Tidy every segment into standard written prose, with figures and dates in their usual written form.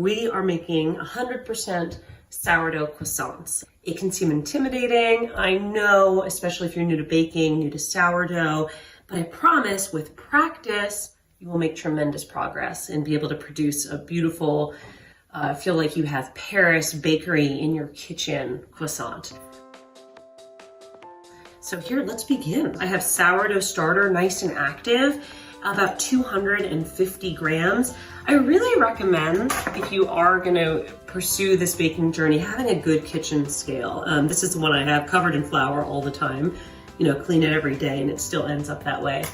We are making 100% sourdough croissants. It can seem intimidating, I know, especially if you're new to baking, new to sourdough, but I promise with practice, you will make tremendous progress and be able to produce a beautiful, feel like you have Paris bakery in your kitchen croissant. So here, let's begin. I have sourdough starter, nice and active, about 250 grams. I really recommend, if you are gonna pursue this baking journey, having a good kitchen scale. This is the one I have covered in flour all the time. You know, clean it every day and it still ends up that way.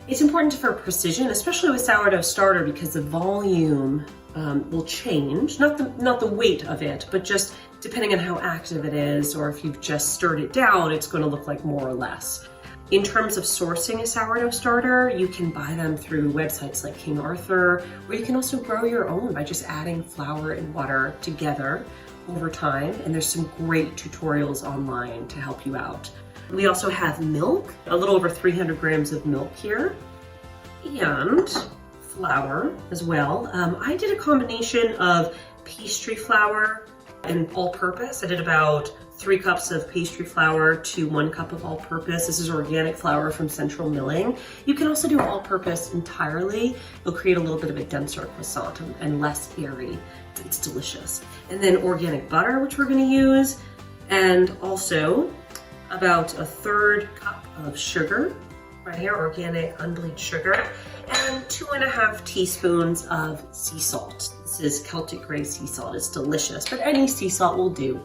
It's important for precision, especially with sourdough starter, because the volume will change, not the weight of it, but just depending on how active it is, or if you've just stirred it down, it's going to look like more or less. In terms of sourcing a sourdough starter, you can buy them through websites like King Arthur, or you can also grow your own by just adding flour and water together over time. And there's some great tutorials online to help you out. We also have milk, a little over 300 grams of milk here, and flour as well. I did a combination of pastry flour and all-purpose. I did about 3 cups of pastry flour to 1 cup of all-purpose. This is organic flour from Central Milling. You can also do all-purpose entirely. It'll create a little bit of a denser croissant and less airy. It's delicious. And then organic butter, which we're gonna use, and also about 1/3 cup of sugar, right here, organic unbleached sugar, and 2.5 teaspoons of sea salt. This is Celtic gray sea salt. It's delicious, but any sea salt will do.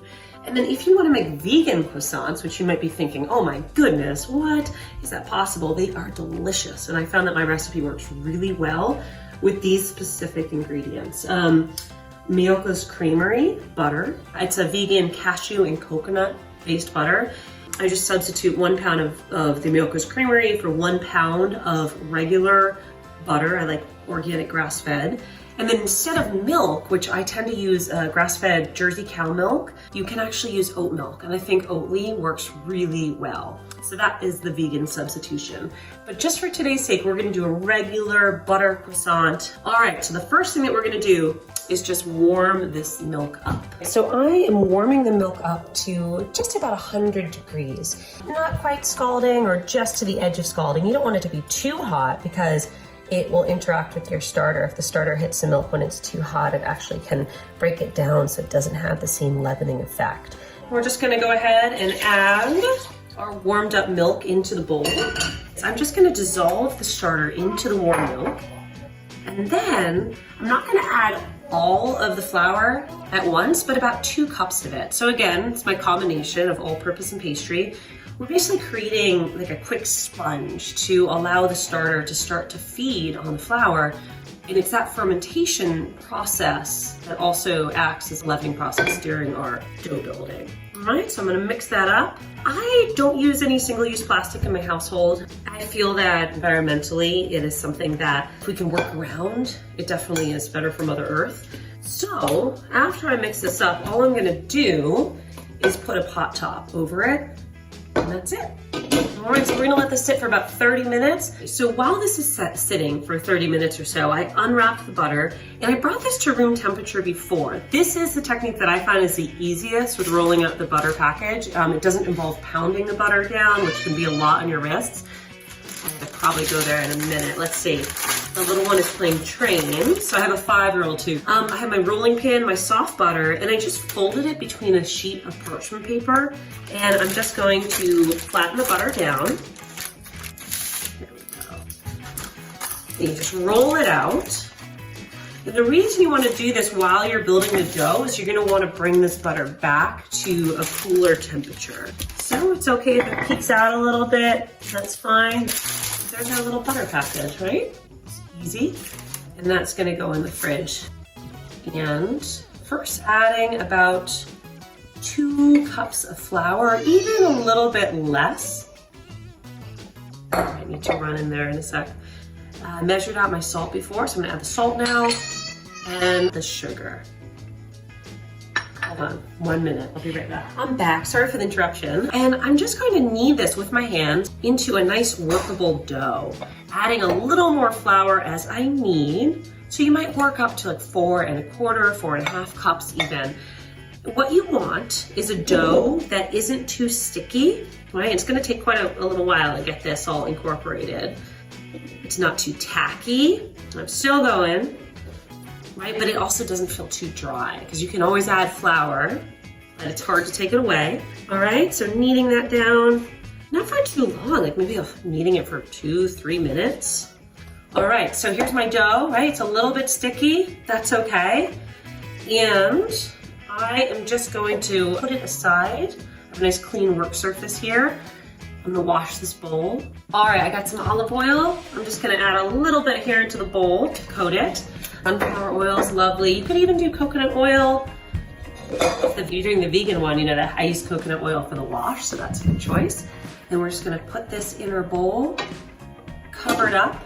And then if you want to make vegan croissants, which you might be thinking, oh my goodness, what? Is that possible? They are delicious. And I found that my recipe works really well with these specific ingredients. Miyoko's Creamery butter. It's a vegan cashew and coconut based butter. I just substitute 1 pound of the Miyoko's Creamery for 1 pound of regular butter. I like organic grass-fed. And then instead of milk, which I tend to use grass-fed Jersey cow milk, you can actually use oat milk. And I think Oatly works really well. So that is the vegan substitution. But just for today's sake, we're gonna do a regular butter croissant. All right, so the first thing that we're gonna do is just warm this milk up. So I am warming the milk up to just about 100 degrees. Not quite scalding or just to the edge of scalding. You don't want it to be too hot because it will interact with your starter. If the starter hits the milk when it's too hot, it actually can break it down so it doesn't have the same leavening effect. We're just gonna go ahead and add our warmed up milk into the bowl. So I'm just gonna dissolve the starter into the warm milk. And then I'm not gonna add all of the flour at once, but about 2 cups of it. So again, it's my combination of all-purpose and pastry. We're basically creating like a quick sponge to allow the starter to start to feed on the flour. And it's that fermentation process that also acts as a leavening process during our dough building. All right, so I'm gonna mix that up. I don't use any single-use plastic in my household. I feel that environmentally, it is something that if we can work around, it definitely is better for Mother Earth. So after I mix this up, all I'm gonna do is put a pot top over it, and that's it. All right, so we're gonna let this sit for about 30 minutes. So while this is sitting for 30 minutes or so, I unwrapped the butter and I brought this to room temperature before. This is the technique that I find is the easiest with rolling out the butter package. It doesn't involve pounding the butter down, which can be a lot on your wrists. I'll probably go there in a minute. Let's see. The little one is playing train. So I have a 5-year-old too. I have my rolling pin, my soft butter, and I just folded it between a sheet of parchment paper. And I'm just going to flatten the butter down. There we go. And you just roll it out. And the reason you want to do this while you're building the dough is you're going to want to bring this butter back to a cooler temperature. So it's okay if it peeks out a little bit. That's fine. There's our little butter package, right? It's easy. And that's going to go in the fridge. And first adding about 2 cups of flour, even a little bit less. I need to run in there in a sec. I measured out my salt before, so I'm gonna add the salt now and the sugar. Hold on, 1 minute, I'll be right back. I'm back, sorry for the interruption. And I'm just going to knead this with my hands into a nice workable dough, adding a little more flour as I need So you might work up to like 4 1/4, 4 1/2 cups even. What you want is a dough that isn't too sticky, right? It's gonna take quite a little while to get this all incorporated. It's not too tacky. I'm still going, right? But it also doesn't feel too dry because you can always add flour and it's hard to take it away. All right, so kneading that down, not for too long, like maybe kneading it for 2-3 minutes. All right, so here's my dough, right? It's a little bit sticky, that's okay. And I am just going to put it aside. I have a nice clean work surface here. I'm gonna wash this bowl. All right, I got some olive oil. I'm just gonna add a little bit here into the bowl to coat it. Sunflower oil is lovely. You could even do coconut oil. If you're doing the vegan one, you know that I use coconut oil for the wash, so that's a good choice. And we're just gonna put this in our bowl, cover it up,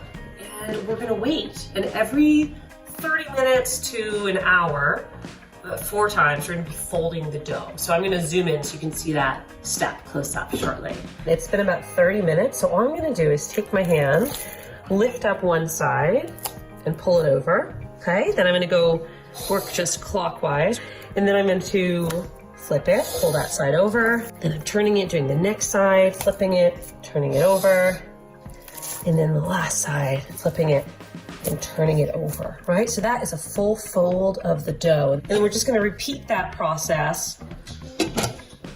and we're gonna wait. And every 30 minutes to an hour, 4 times, we're gonna be folding the dough. So I'm gonna zoom in so you can see that step close up shortly. It's been about 30 minutes, so all I'm gonna do is take my hand, lift up one side, and pull it over, okay? Then I'm gonna go work just clockwise, and then I'm going to flip it, pull that side over, then I'm turning it, doing the next side, flipping it, turning it over, and then the last side, flipping it and turning it over, right? So that is a full fold of the dough. And we're just gonna repeat that process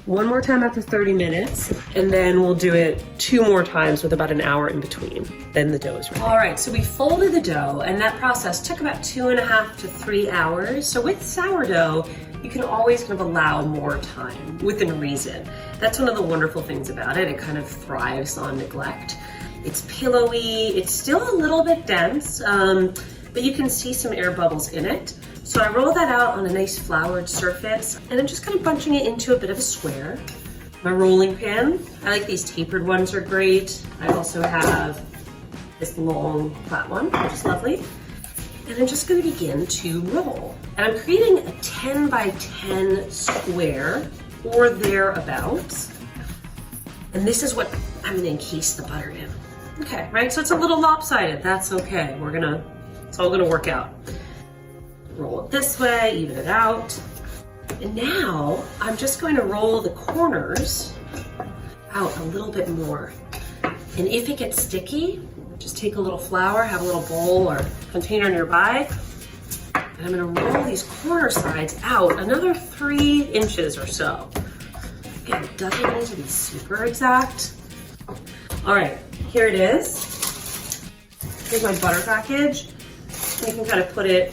one more time after 30 minutes, and then we'll do it 2 more times with about an hour in between. Then the dough is ready. All right, so we folded the dough, and that process took about 2.5 to 3 hours. So with sourdough, you can always kind of allow more time within reason. That's one of the wonderful things about it. It kind of thrives on neglect. It's pillowy, it's still a little bit dense, but you can see some air bubbles in it. So I roll that out on a nice floured surface, and I'm just kind of bunching it into a bit of a square. My rolling pin, I like these tapered ones, are great. I also have this long flat one, which is lovely. And I'm just gonna begin to roll. And I'm creating a 10 by 10 square or thereabouts. And this is what I'm gonna encase the butter in. Okay, right, so it's a little lopsided, that's okay. It's all gonna work out. Roll it this way, even it out. And now I'm just going to roll the corners out a little bit more. And if it gets sticky, just take a little flour, have a little bowl or container nearby, and I'm gonna roll these corner sides out another 3 inches or so. Again, it doesn't need to be super exact. All right, here it is. Here's my butter package. You can kind of put it,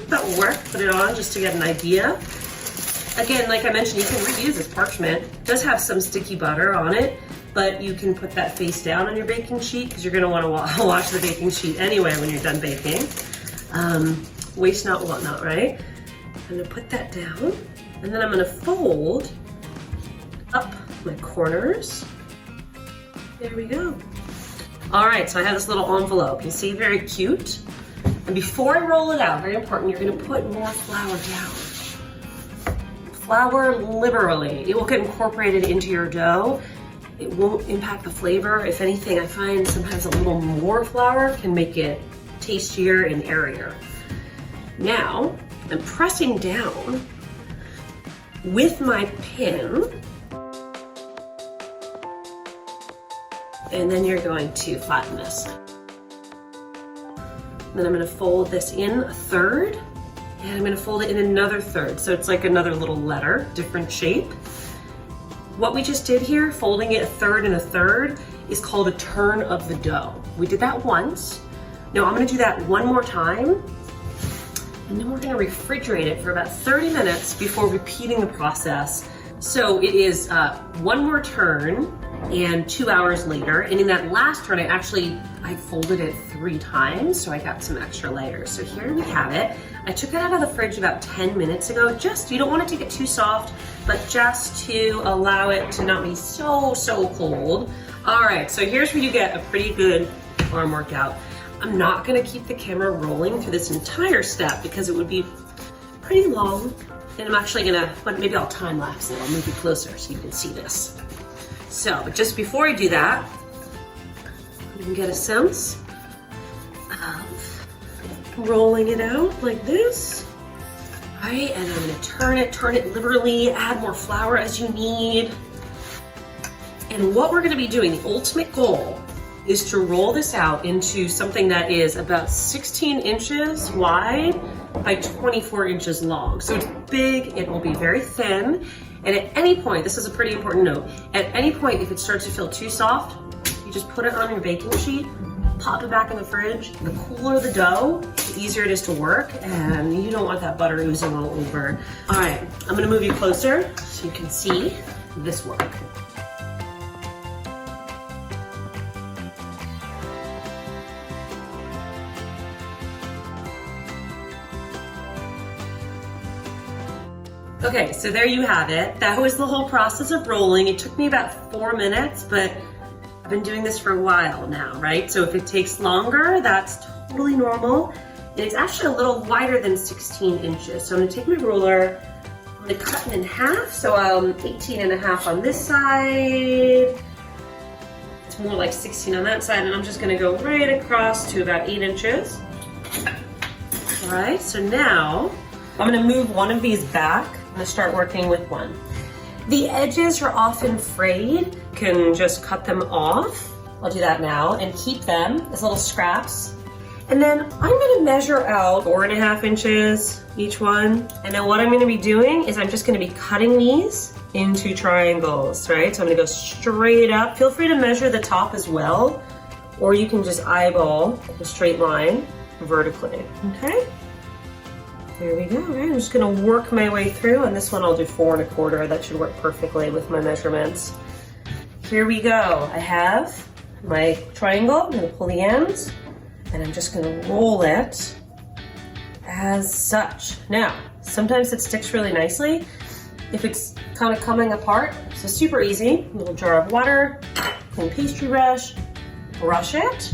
that will work, put it on just to get an idea. Again, like I mentioned, you can reuse this parchment. It does have some sticky butter on it, but you can put that face down on your baking sheet because you're gonna wanna wash the baking sheet anyway when you're done baking. Waste not, want not, right? I'm gonna put that down, and then I'm gonna fold up my corners. There we go. All right, so I have this little envelope. You see, very cute. And before I roll it out, very important, you're gonna put more flour down. Flour liberally. It will get incorporated into your dough. It won't impact the flavor. If anything, I find sometimes a little more flour can make it tastier and airier. Now, I'm pressing down with my pin, and then you're going to flatten this. Then I'm gonna fold this in a third, and I'm gonna fold it in another third. So it's like another little letter, different shape. What we just did here, folding it a third and a third, is called a turn of the dough. We did that once. Now I'm gonna do that one more time, and then we're gonna refrigerate it for about 30 minutes before repeating the process. So it is one more turn and 2 hours later. And in that last turn, I folded it 3 times, so I got some extra layers. So here we have it. I took it out of the fridge about 10 minutes ago. You don't want to take it too soft, but just to allow it to not be so cold. All right, so here's where you get a pretty good arm workout. I'm not gonna keep the camera rolling through this entire step because it would be pretty long. And I'm actually gonna, maybe I'll time lapse it. I'll move it closer so you can see this. So, but just before I do that, you can get a sense of rolling it out like this. All right, and I'm gonna turn it liberally, add more flour as you need. And what we're gonna be doing, the ultimate goal, is to roll this out into something that is about 16 inches wide by 24 inches long. So it's big, it will be very thin. And at any point, this is a pretty important note, at any point if it starts to feel too soft, you just put it on your baking sheet, pop it back in the fridge. The cooler the dough, the easier it is to work, and you don't want that butter oozing all over. All right, I'm gonna move you closer so you can see this work. Okay, so there you have it. That was the whole process of rolling. It took me about 4 minutes, but I've been doing this for a while now, right? So if it takes longer, that's totally normal. And it's actually a little wider than 16 inches. So I'm gonna take my ruler, I'm gonna cut it in half. So 18 and a half on this side. It's more like 16 on that side. And I'm just gonna go right across to about 8 inches. All right, so now I'm gonna move one of these back. I'm gonna start working with one. The edges are often frayed. You can just cut them off. I'll do that now and keep them as little scraps. And then I'm gonna measure out 4.5 inches each one. And then what I'm gonna be doing is I'm just gonna be cutting these into triangles, right? So I'm gonna go straight up. Feel free to measure the top as well, or you can just eyeball a straight line vertically, okay? There we go. All right, I'm just gonna work my way through, and this one I'll do 4 1/4. That should work perfectly with my measurements. Here we go. I have my triangle. I'm gonna pull the ends, and I'm just gonna roll it as such. Now, sometimes it sticks really nicely if it's kind of coming apart. So super easy. A little jar of water, clean pastry brush it.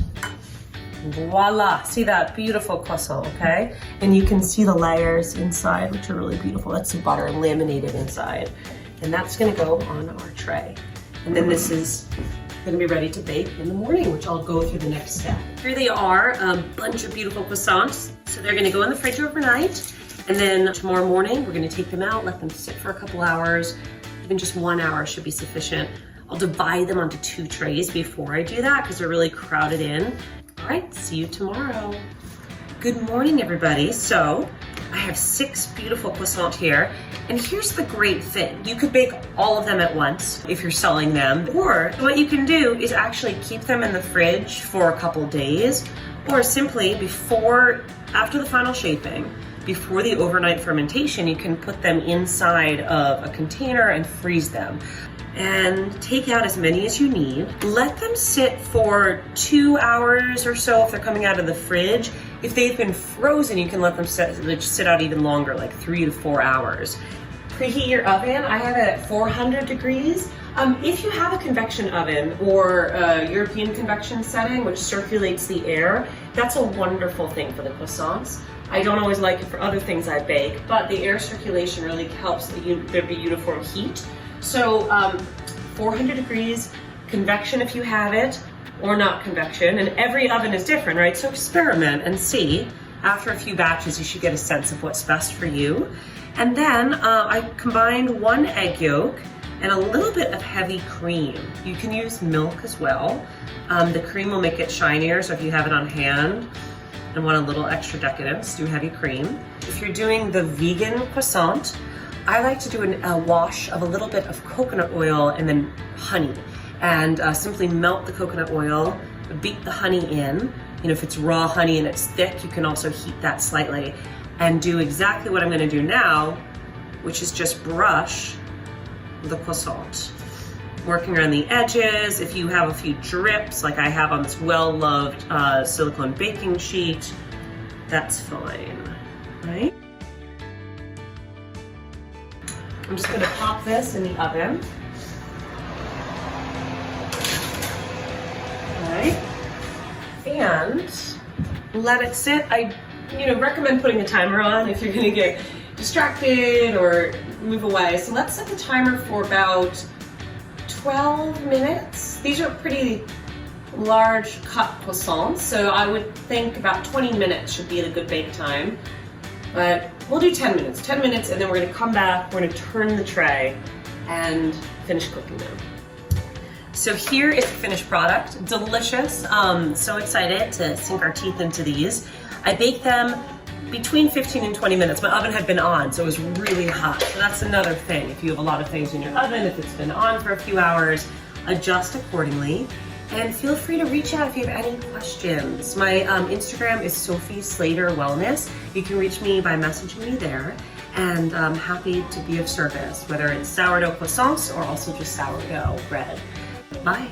Voila, see that beautiful croissant, okay? And you can see the layers inside, which are really beautiful. That's the butter laminated inside. And that's gonna go on our tray. And then this is gonna be ready to bake in the morning, which I'll go through the next step. Here they are, a bunch of beautiful croissants. So they're gonna go in the fridge overnight. And then tomorrow morning, we're gonna take them out, let them sit for a couple hours. Even just 1 hour should be sufficient. I'll divide them onto 2 trays before I do that because they're really crowded in. All right, see you tomorrow. Good morning, everybody. So I have 6 beautiful croissants here. And here's the great thing. You could bake all of them at once if you're selling them. Or what you can do is actually keep them in the fridge for a couple days, or simply after the final shaping, before the overnight fermentation, you can put them inside of a container and freeze them. And take out as many as you need. Let them sit for 2 hours or so if they're coming out of the fridge. If they've been frozen, you can let them sit out even longer, like 3 to 4 hours. Preheat your oven. I have it at 400 degrees. If you have a convection oven or a European convection setting, which circulates the air, that's a wonderful thing for the croissants. I don't always like it for other things I bake, but the air circulation really helps there be uniform heat. So 400 degrees, convection if you have it, or not convection, and every oven is different, right? So experiment and see. After a few batches, you should get a sense of what's best for you. And then I combined 1 egg yolk and a little bit of heavy cream. You can use milk as well. The cream will make it shinier, so if you have it on hand and want a little extra decadence, do heavy cream. If you're doing the vegan croissant, I like to do a wash of a little bit of coconut oil and then honey, and simply melt the coconut oil, beat the honey in. You know, if it's raw honey and it's thick, you can also heat that slightly, and do exactly what I'm gonna do now, which is just brush the croissant. Working around the edges. If you have a few drips, like I have on this well-loved silicone baking sheet, that's fine, right? I'm just gonna pop this in the oven. All right, and let it sit. I recommend putting a timer on if you're gonna get distracted or move away. So let's set the timer for about 12 minutes. These are pretty large cup croissants, so I would think about 20 minutes should be a good bake time. But we'll do 10 minutes. 10 minutes, and then we're gonna come back, we're gonna turn the tray and finish cooking them. So here is the finished product. Delicious. So excited to sink our teeth into these. I baked them between 15 and 20 minutes. My oven had been on, so it was really hot. So that's another thing. If you have a lot of things in your oven, if it's been on for a few hours, adjust accordingly. And feel free to reach out if you have any questions. My Instagram is Sophie Slater Wellness. You can reach me by messaging me there. And I'm happy to be of service, whether it's sourdough croissants or also just sourdough bread. Bye.